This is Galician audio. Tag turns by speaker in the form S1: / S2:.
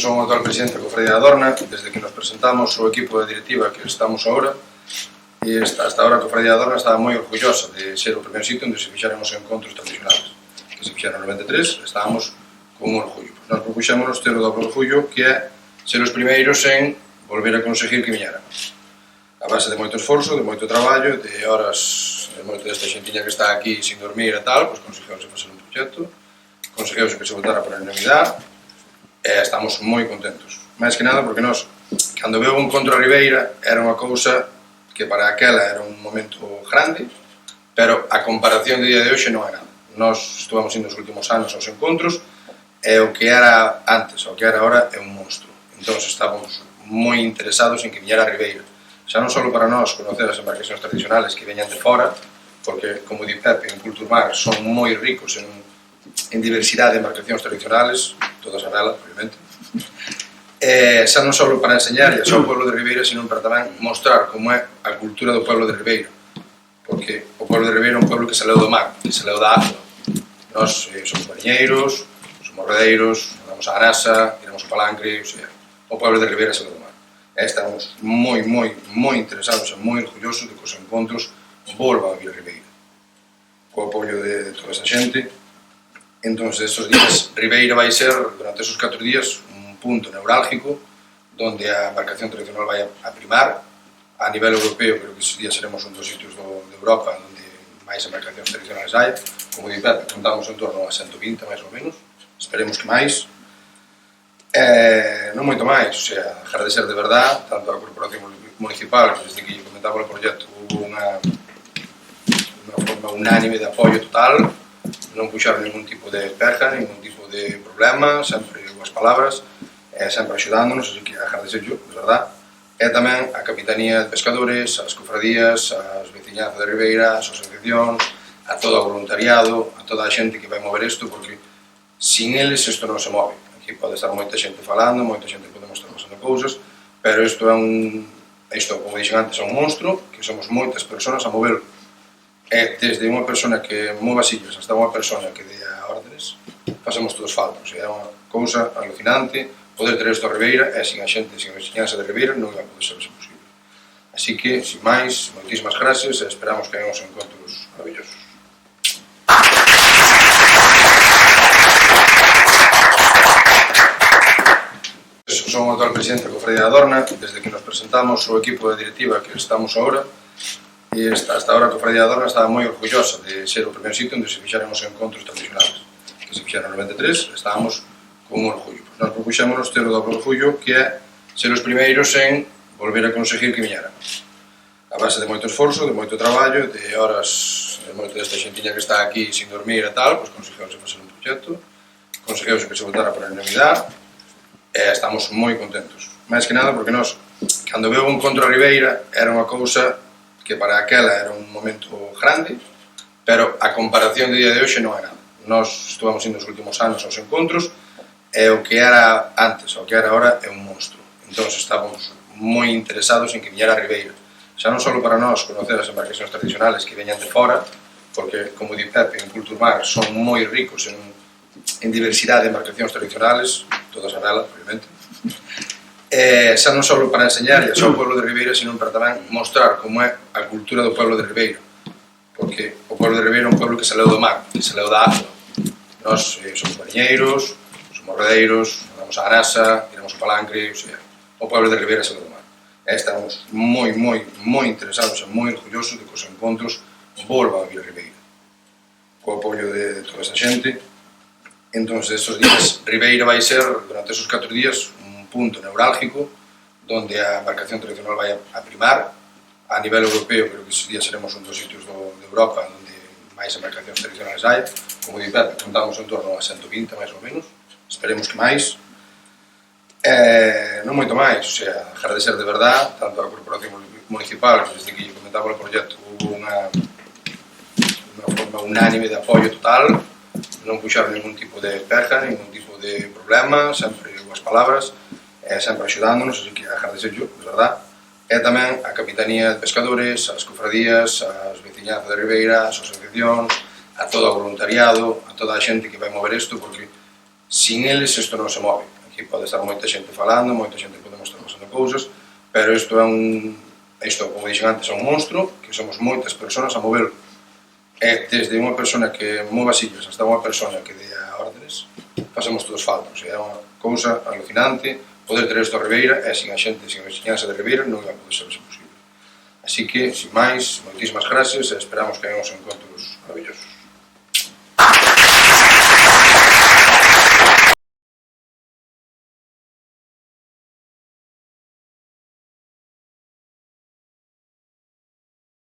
S1: Son o actual presidente da Cofradía da Dorna, desde que nos presentamos o equipo de directiva que estamos agora, e hasta ahora a Cofradía da Dorna estaba moi orgullosa de ser o primeiro sitio onde se fixeran os encontros tradicionales, que se fixeran no 93, estábamos con un orgullo. Nos propuxémonos ter o doble orgullo, que é ser os primeiros en volver a conseguir que viñeran. A base de moito esforzo, de moito traballo, de horas, de moito desta xentiña que está aquí sin dormir e tal, pois consegueuse facer un proxecto, consegueuse que se votara por unanimidade, e estamos moi contentos. Mais que nada porque nós, cando veo un contra a Ribeira, era unha cousa que para aquela era un momento grande, pero a comparación de día de hoxe non é nada. Nós estuvamos indo os últimos anos aos encontros, e o que era antes, o que era ahora, é un monstro. Entón, estamos moi interesados en que viñera a Ribeira. Xa non só para nós conocer as embarcacións tradicionales que veñan de fora, porque, como di Pepe, en Culturmar son moi ricos en diversidade de embarcacións tradicionales, todas a vela, obviamente. Xa non só para enseñar ao pueblo de Ribeira, sino para tamén mostrar como é a cultura do pueblo de Ribeira. Porque o pueblo de Ribeira é un pueblo que se leu do mar, que se leu da agua. Nós somos mariñeiros, somos redeiros, andamos á nasa, tiramos o palancre, o sea, o pueblo de Ribeira se leu do mar. Estamos moi interesados e moi orgullosos de que os encontros volvan a vir a Ribeira. Co apoio de toda esa xente. Entón, estes días, Ribeira vai ser, durante esos 4 días, un punto neurálgico donde a embarcación tradicional vai a primar. A nivel europeo, creo que esos días seremos un dos sitios de Europa onde máis embarcacións tradicionales hai. Como di Pepe, contamos en torno a 120, máis ou menos. Esperemos que máis. Non moito máis, o sea, agradecer de verdad tanto á Corporación Municipal, que desde que lle comentaba o proxecto, hubo unha forma unánime de apoio total, non puxaron ningún tipo de peja, ningún tipo de problema, sempre boas palabras, sempre axudándonos, así que agradecer yo, de verdad. E tamén a Capitanía de Pescadores, as cofradías, as veciñazas de Ribeira, as asociacións, a todo o voluntariado, a toda a xente que vai mover isto, porque sin eles isto non se move. Aquí pode estar moita xente falando, moita xente podemos estar pasando cousas, pero isto é como dixen antes, é un monstro, que somos moitas persoas a moverlo. E desde unha persona que mova sillas hasta unha persona que dea órdenes, facemos todos faltos. É unha cousa alucinante poder ter isto a Ribeira, e sin a xente, sin a veciñanza de Ribeira, non iba a poder ser posible. Así que, sin máis, moitísimas gracias e esperamos que hagan uns encontros maravillosos. Son o actual presidente da Cofradía da Dorna, desde que nos presentamos o equipo de directiva que estamos agora, e hasta ahora a Cofradía da Dorna estaba moi orgullosa de ser o primeiro sitio onde se fixeran os encontros tradicionales, que se fixeran no 93, estábamos con un orgullo. Nos propuxémonos ter o doble orgullo, que é ser os primeiros en volver a conseguir que viñeran. A base de moito esforzo, de moito traballo, de horas, de moito desta xentiña que está aquí sin dormir e tal, pois consegueuse facer un proxecto, consegueuse que se votara por unanimidade, e estamos moi contentos. Mais que nada porque nós, cando veo un contra a Ribeira, era unha cousa que para aquela era un momento grande, pero a comparación de día de hoxe non é nada. Nós estuvamos indo os últimos anos aos encontros, e o que era antes, o que era ahora, é un monstro. Entón, estamos moi interesados en que viñera a Ribeira. Xa non só para nós conocer as embarcacións tradicionales que veñan de fora, porque, como di Pepe, en Culturmar son moi ricos en diversidade de embarcacións tradicionales, todas a vela, obviamente. Xa non só para enseñar ao pueblo de Ribeira, sino para tamén mostrar como é a cultura do pueblo de Ribeira. Porque o pueblo de Ribeira é un pueblo que se leu do mar, que se leu da agua. Nós somos mariñeiros, somos redeiros, andamos á nasa, tiramos o palancre, o sea, o pueblo de Ribeira se leu do mar. Estamos moi interesados e moi orgullosos de que os encontros volvan a vir a Ribeira. Co apoio de toda esa xente. Entón, estes días, Ribeira vai ser, durante esos 4 días, un punto neurálgico donde a embarcación tradicional vai a primar. A nivel europeo, creo que esos días seremos un dos sitios de Europa onde máis embarcacións tradicionales hai. Como di Pepe, contamos en torno a 120, máis ou menos. Esperemos que máis. Non moito máis, o sea, agradecer de verdad tanto á Corporación Municipal, que desde que lle comentaba o proxecto, hubo unha forma unánime de apoio total, non puxaron ningún tipo de peja, ningún tipo de problema, sempre boas palabras, sempre axudándonos, así que agradecer yo, de verdad. E tamén a Capitanía de Pescadores, as cofradías, as veciñazas de Ribeira, as asociacións, a todo o voluntariado, a toda a xente que vai mover isto, porque sin eles isto non se move. Aquí pode estar moita xente falando, moita xente podemos estar pasando cousas, pero isto é como dixen antes, é un monstro, que somos moitas persoas a movelo. E desde unha persona que mova sillas hasta unha persona que dea órdenes, facemos todos faltos. É unha cousa alucinante poder ter isto a Ribeira, e sin a xente, sin a veciñanza de Ribeira, non ia poder ser posible. Así que, sin máis, moitísimas gracias e esperamos que hagan uns encontros maravillosos.